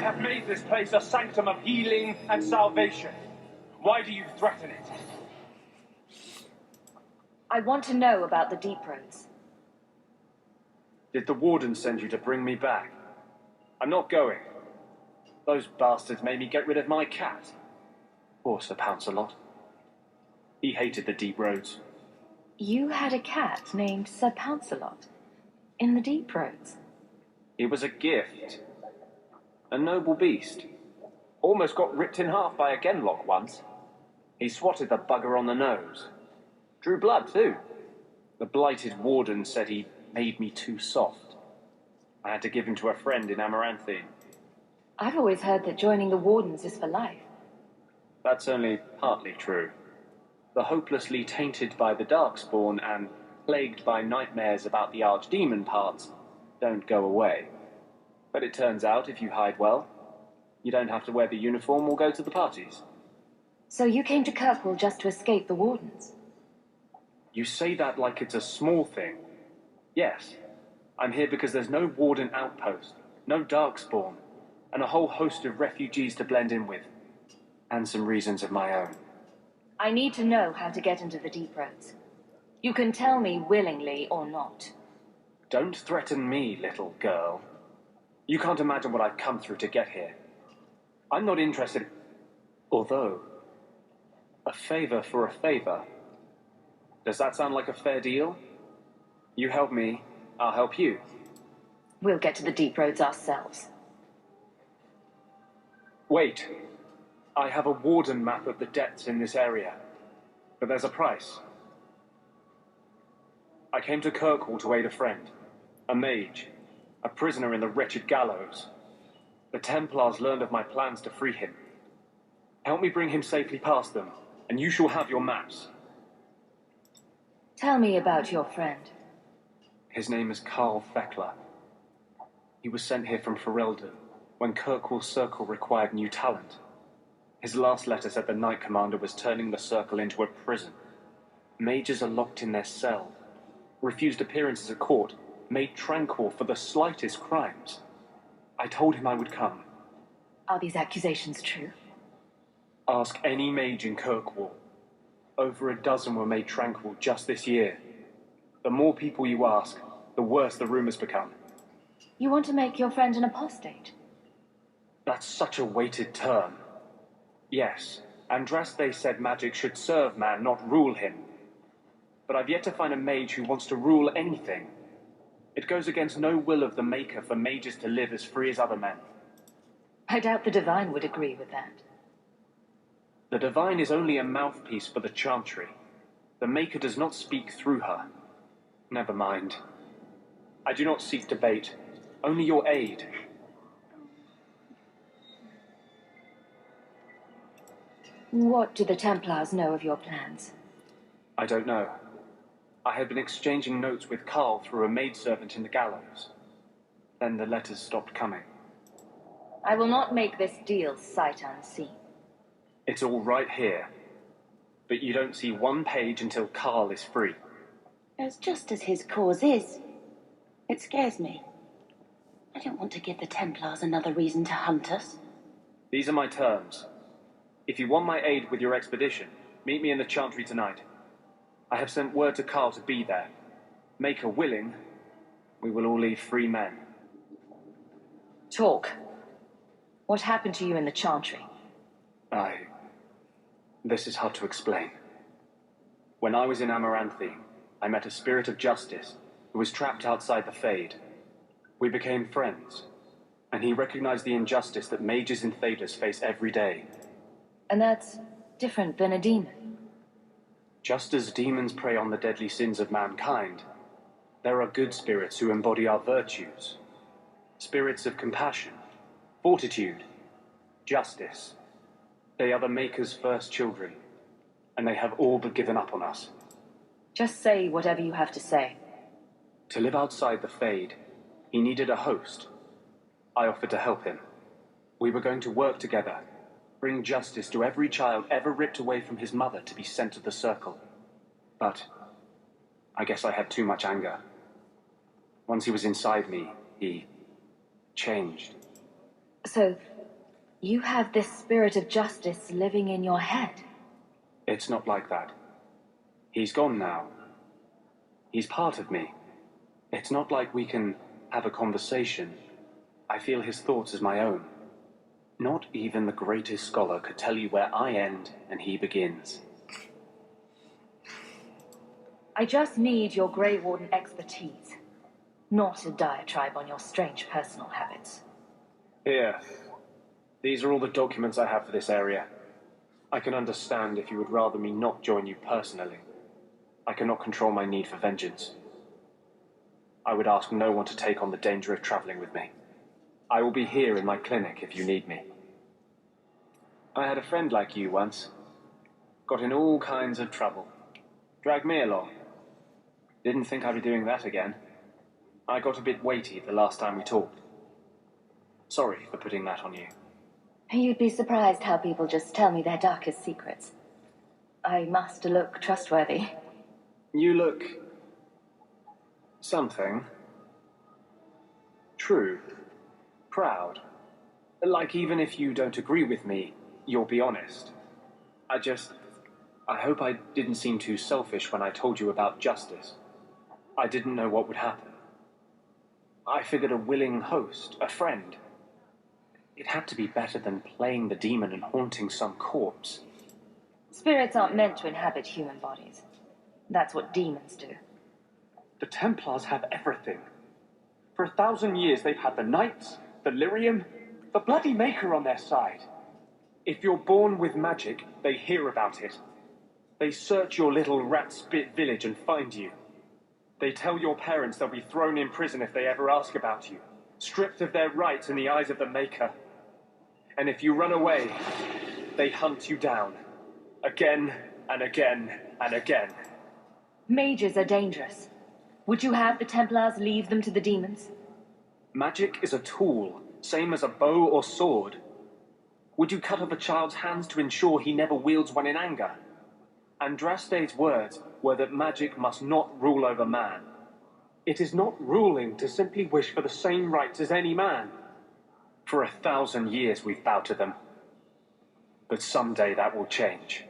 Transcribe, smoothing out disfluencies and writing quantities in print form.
I have made this place a sanctum of healing and salvation. Why do you threaten it? I want to know about the deep roads. Did the warden send you to bring me back? I'm not going. Those bastards made me get rid of my cat. Poor Sir Pouncelot. He hated the deep roads. You had a cat named Sir Pouncelot in the deep roads. It was a gift. A noble beast. Almost got ripped in half by a genlock once. He swatted the bugger on the nose. Drew blood, too. The blighted warden said he made me too soft. I had to give him to a friend in Amaranthine. I've always heard that joining the wardens is for life. That's only partly true. The hopelessly tainted by the Darkspawn and plagued by nightmares about the archdemon parts don't go away. But it turns out, if you hide well, you don't have to wear the uniform or go to the parties. So you came to Kirkwall just to escape the wardens? You say that like it's a small thing. Yes, I'm here because there's no warden outpost, no Darkspawn, and a whole host of refugees to blend in with. And some reasons of my own. I need to know how to get into the deep roads. You can tell me willingly or not. Don't threaten me, little girl. You can't imagine what I've come through to get here. I'm not interested... Although... a favor for a favor. Does that sound like a fair deal? You help me, I'll help you. We'll get to the deep roads ourselves. Wait. I have a warden map of the depths in this area. But there's a price. I came to Kirkwall to aid a friend. A mage. A prisoner in the wretched gallows. The Templars learned of my plans to free him. Help me bring him safely past them, and you shall have your maps. Tell me about your friend. His name is Carl Thekla. He was sent here from Ferelden when Kirkwall Circle required new talent. His last letter said the Knight Commander was turning the Circle into a prison. Mages are locked in their cell, refused appearances at court, made tranquil for the slightest crimes. I told him I would come. Are these accusations true? Ask any mage in Kirkwall. Over a dozen were made tranquil just this year. The more people you ask, the worse the rumors become. You want to make your friend an apostate? That's such a weighted term. Yes, Andraste said magic should serve man, not rule him. But I've yet to find a mage who wants to rule anything. It goes against no will of the Maker for mages to live as free as other men. I doubt the Divine would agree with that. The Divine is only a mouthpiece for the Chantry. The Maker does not speak through her. Never mind. I do not seek debate, only your aid. What do the Templars know of your plans? I don't know. I had been exchanging notes with Carl through a maidservant in the gallows. Then the letters stopped coming. I will not make this deal sight unseen. It's all right here. But you don't see one page until Carl is free. As just as his cause is. It scares me. I don't want to give the Templars another reason to hunt us. These are my terms. If you want my aid with your expedition, meet me in the Chantry tonight. I have sent word to Carl to be there. Maker willing, we will all leave free men. Talk. What happened to you in the Chantry? This is hard to explain. When I was in Amaranthine, I met a spirit of justice who was trapped outside the Fade. We became friends, and he recognized the injustice that mages in Thedas face every day. And that's different than a demon. Just as demons prey on the deadly sins of mankind, there are good spirits who embody our virtues. Spirits of compassion, fortitude, justice. They are the Maker's first children, and they have all but given up on us. Just say whatever you have to say. To live outside the Fade, he needed a host. I offered to help him. We were going to work together, bring justice to every child ever ripped away from his mother to be sent to the Circle. But I guess I had too much anger. Once he was inside me, he changed. So, you have this spirit of justice living in your head? It's not like that. He's gone now. He's part of me. It's not like we can have a conversation. I feel his thoughts as my own. Not even the greatest scholar could tell you where I end and he begins. I just need your Grey Warden expertise, not a diatribe on your strange personal habits. Here. These are all the documents I have for this area. I can understand if you would rather me not join you personally. I cannot control my need for vengeance. I would ask no one to take on the danger of traveling with me. I will be here in my clinic if you need me. I had a friend like you once. Got in all kinds of trouble. Dragged me along. Didn't think I'd be doing that again. I got a bit weighty the last time we talked. Sorry for putting that on you. You'd be surprised how people just tell me their darkest secrets. I must look trustworthy. You look... something. True. Proud. Like even if you don't agree with me, you'll be honest. I hope I didn't seem too selfish when I told you about justice. I didn't know what would happen. I figured a willing host, a friend. It had to be better than playing the demon and haunting some corpse. Spirits aren't meant to inhabit human bodies. That's what demons do. The Templars have everything. For 1,000 years they've had the Knights, the Lyrium, the bloody Maker on their side. If you're born with magic, they hear about it. They search your little rat-spit village and find you. They tell your parents they'll be thrown in prison if they ever ask about you, stripped of their rights in the eyes of the Maker. And if you run away, they hunt you down. Again and again and again. Mages are dangerous. Would you have the Templars leave them to the demons? Magic is a tool, same as a bow or sword. Would you cut off a child's hands to ensure he never wields one in anger? Andraste's words were that magic must not rule over man. It is not ruling to simply wish for the same rights as any man. For 1,000 years we've bowed to them. But someday that will change.